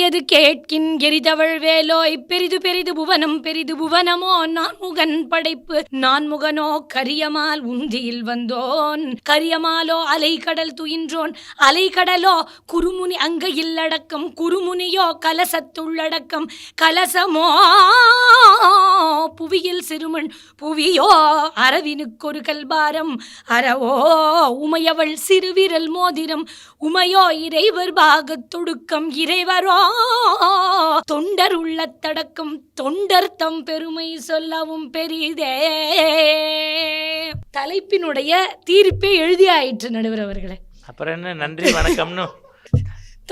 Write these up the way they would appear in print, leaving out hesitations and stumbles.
எரியது கேட்கின் எரிதவள் வேலோய் பெரிது பெரிது புவனம் பெரிது புவனமோ நான்முகன் படைப்பு நான்முகனோ கரியமால் உந்தியில் வந்தோன் கரியமாலோ அலைக்கடல் துயின்றோன் அலைக்கடலோ குறுமுனி அங்க இல்லடக்கம் குறுமுனியோ கலசத்துள்ளடக்கம் கலசமோ புவியில் சிறுமண் புவியோ அரவினுக்கொரு கல்பாரம் அறவோ உமையவள் சிறுவிரல் மோதிரம் உமையோ இறைவர் பாகத் தொடுக்கம் இறைவரோ தொண்டர் உள்ளத்தடக்கம் தொண்டர் தம் பெருமை சொல்லவும் பெரிதே. தலைப்பினுடைய தீர்ப்பே எழுதியாயிற்று நடுவர் அவர்களே. அப்புறம் என்ன, நன்றி வணக்கம்னு.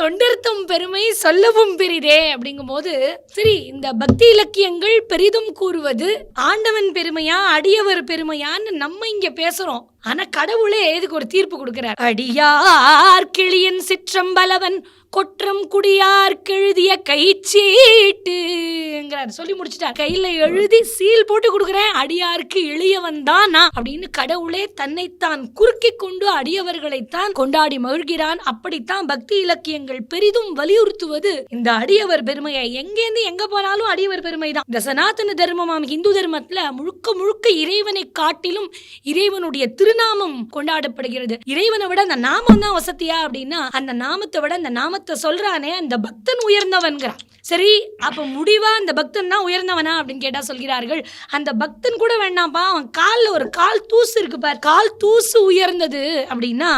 தொண்டர்த்தம் பெருமை சொல்லவும் பெரிதே அப்படிங்கும் போது, சரி, இந்த பக்தி இலக்கியங்கள் பெரிதும் கூறுவது ஆண்டவன் பெருமையா அடியவர் பெருமையான்னு நம்ம இங்க பேசுறோம். ஆனா கடவுளே இதுக்கு ஒரு தீர்ப்பு கொடுக்கிறார். அடியார் கிளியன் சிற்றம்பலவன் கொற்றம் குடியார் கெழுதிய கைச்சீட்டுங்கிறார். சொல்லி முடிச்சுட்டார். கையில எழுதி சீல் போட்டு கொடுக்குறேன், அடியாருக்கு எளியவன் தான் நான் அப்படின்னு கடவுளே தன்னைத்தான் குறுக்கி கொண்டு அடியவர்களைத்தான் கொண்டாடி மகிழ்கிறான். அப்படித்தான் பக்தி இலக்கியங்கள் பெரிதும் வலியுறுத்துவது இந்த அடியவர் பெருமையை. எங்கேருந்து எங்க போனாலும் அடியவர் பெருமை தான். இந்த சனாதன தர்மமாம் இந்து தர்மத்துல முழுக்க முழுக்க இறைவனை காட்டிலும் இறைவனுடைய திருநாமம் கொண்டாடப்படுகிறது. இறைவனை விட அந்த நாமம் தான் வசதியா அப்படின்னா, அந்த நாமத்தை விட அந்த நாமத்தை சொல்றானே அந்த பக்தன் உயர்ந்தவன்கிறான். சரி, அப்ப முடிவா அந்த பக்தன் தான் உயர்ந்தவனா அப்படின்னு கேட்டா சொல்கிறார்கள், அந்த பக்தன் கூட வேண்டாம்ப்பா, அவன் கால்ல ஒரு கால் தூசு இருக்கு பார், கால் தூசு உயர்ந்தது அப்படின்னா